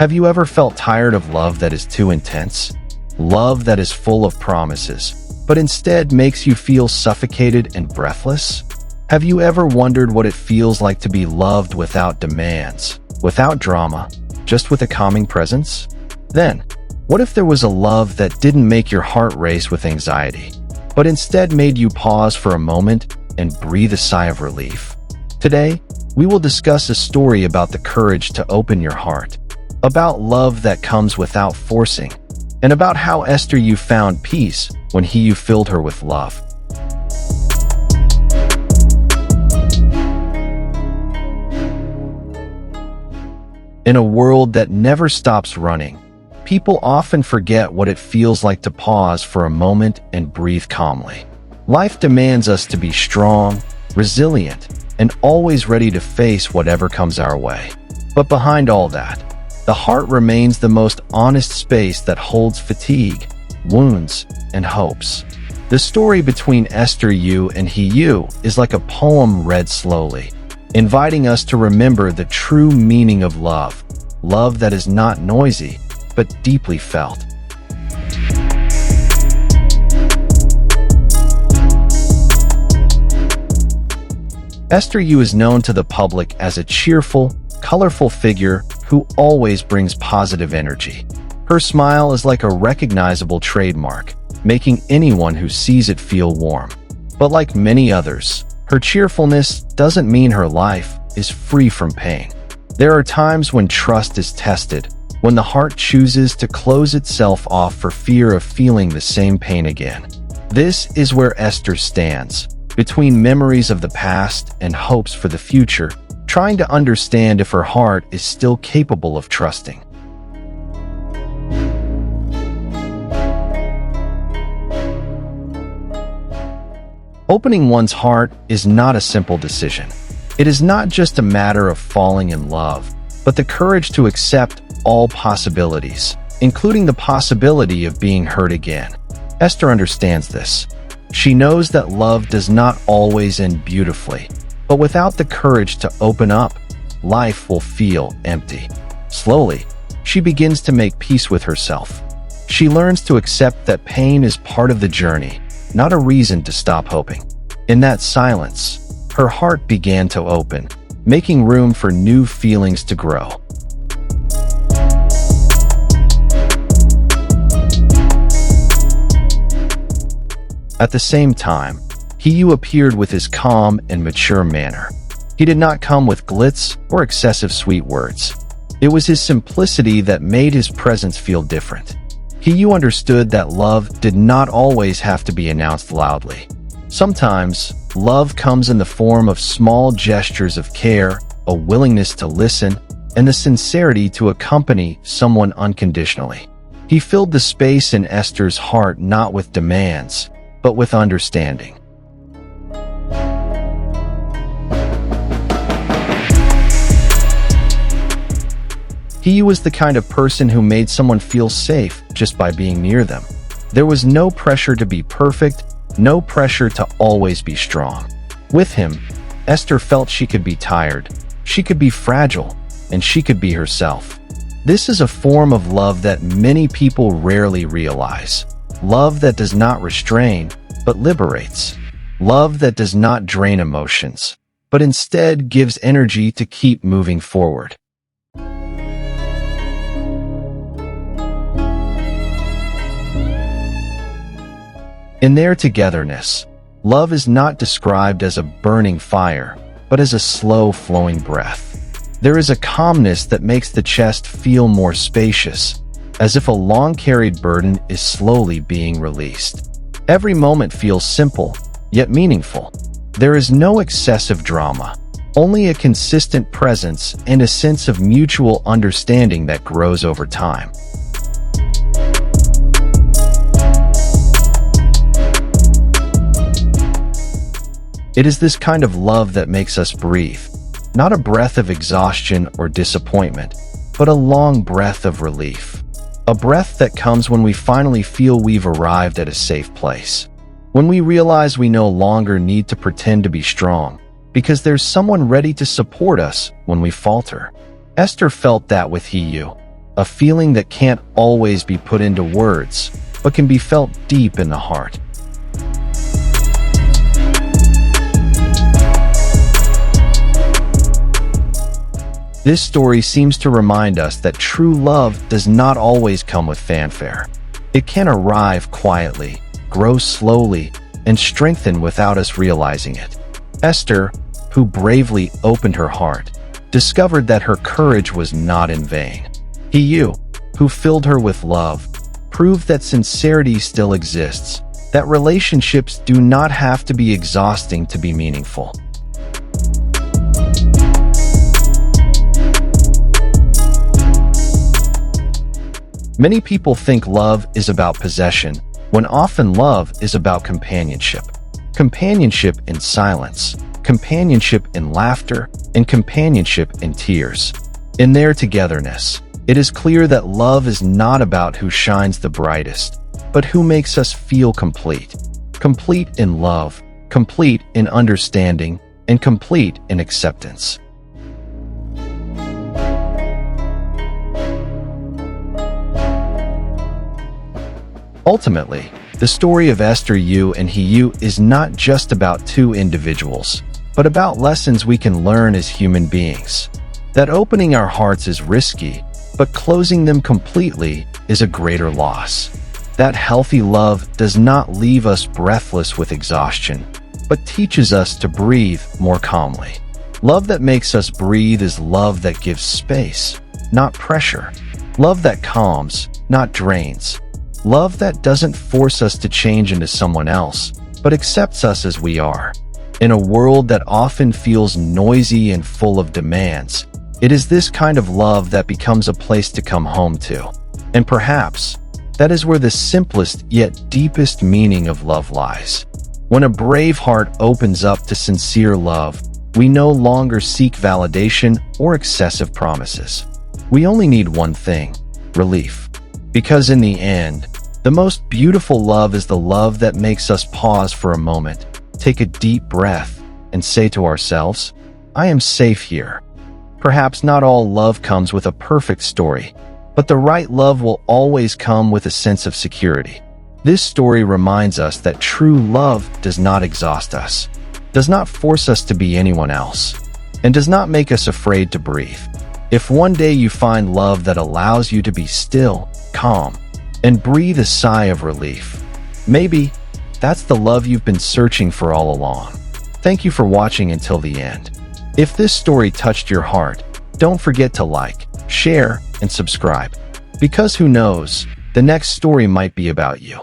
Have you ever felt tired of love that is too intense? Love that is full of promises, but instead makes you feel suffocated and breathless? Have you ever wondered what it feels like to be loved without demands, without drama, just with a calming presence? Then, what if there was a love that didn't make your heart race with anxiety, but instead made you pause for a moment and breathe a sigh of relief? Today, we will discuss a story about the courage to open your heart, about love that comes without forcing, and about how Esther Yu found peace when Yu filled her with love. In a world that never stops running, people often forget what it feels like to pause for a moment and breathe calmly. Life demands us to be strong, resilient, and always ready to face whatever comes our way. But behind all that, the heart remains the most honest space that holds fatigue, wounds, and hopes. The story between Esther Yu and Yu is like a poem read slowly, inviting us to remember the true meaning of love, love that is not noisy, but deeply felt. Esther Yu is known to the public as a cheerful, colorful figure who always brings positive energy. Her smile is like a recognizable trademark, making anyone who sees it feel warm. But like many others, her cheerfulness doesn't mean her life is free from pain. There are times when trust is tested, when the heart chooses to close itself off for fear of feeling the same pain again. This is where Esther stands, between memories of the past and hopes for the future, trying to understand if her heart is still capable of trusting. Opening one's heart is not a simple decision. It is not just a matter of falling in love, but the courage to accept all possibilities, including the possibility of being hurt again. Esther understands this. She knows that love does not always end beautifully, but without the courage to open up, life will feel empty. Slowly, she begins to make peace with herself. She learns to accept that pain is part of the journey, not a reason to stop hoping. In that silence, her heart began to open, making room for new feelings to grow. At the same time, Yu appeared with his calm and mature manner. He did not come with glitz or excessive sweet words. It was his simplicity that made his presence feel different. Yu understood that love did not always have to be announced loudly. Sometimes, love comes in the form of small gestures of care, a willingness to listen, and the sincerity to accompany someone unconditionally. He filled the space in Esther's heart not with demands, but with understanding. He was the kind of person who made someone feel safe just by being near them. There was no pressure to be perfect, no pressure to always be strong. With him, Esther felt she could be tired, she could be fragile, and she could be herself. This is a form of love that many people rarely realize. Love that does not restrain, but liberates. Love that does not drain emotions, but instead gives energy to keep moving forward. In their togetherness, love is not described as a burning fire, but as a slow flowing breath. There is a calmness that makes the chest feel more spacious, as if a long-carried burden is slowly being released. Every moment feels simple, yet meaningful. There is no excessive drama, only a consistent presence and a sense of mutual understanding that grows over time. It is this kind of love that makes us breathe, not a breath of exhaustion or disappointment, but a long breath of relief. A breath that comes when we finally feel we've arrived at a safe place. When we realize we no longer need to pretend to be strong, because there's someone ready to support us when we falter. Esther felt that with Yu. a feeling that can't always be put into words, but can be felt deep in the heart. This story seems to remind us that true love does not always come with fanfare. It can arrive quietly, grow slowly, and strengthen without us realizing it. Esther, who bravely opened her heart, discovered that her courage was not in vain. Yu, who filled her with love, proved that sincerity still exists, that relationships do not have to be exhausting to be meaningful. Many people think love is about possession, when often love is about companionship. Companionship in silence, companionship in laughter, and companionship in tears. In their togetherness, it is clear that love is not about who shines the brightest, but who makes us feel complete. Complete in love, complete in understanding, and complete in acceptance. Ultimately, the story of Esther Yu and Yu is not just about two individuals, but about lessons we can learn as human beings. That opening our hearts is risky, but closing them completely is a greater loss. That healthy love does not leave us breathless with exhaustion, but teaches us to breathe more calmly. Love that makes us breathe is love that gives space, not pressure. Love that calms, not drains. Love that doesn't force us to change into someone else, but accepts us as we are. In a world that often feels noisy and full of demands, it is this kind of love that becomes a place to come home to. And perhaps, that is where the simplest yet deepest meaning of love lies. When a brave heart opens up to sincere love, we no longer seek validation or excessive promises. We only need one thing: relief. Because in the end, the most beautiful love is the love that makes us pause for a moment, take a deep breath, and say to ourselves, "I am safe here." Perhaps not all love comes with a perfect story, but the right love will always come with a sense of security. This story reminds us that true love does not exhaust us, does not force us to be anyone else, and does not make us afraid to breathe. If one day you find love that allows you to be still, calm, and breathe a sigh of relief, maybe that's the love you've been searching for all along. Thank you for watching until the end. If this story touched your heart, don't forget to like, share, and subscribe. Because who knows, the next story might be about you.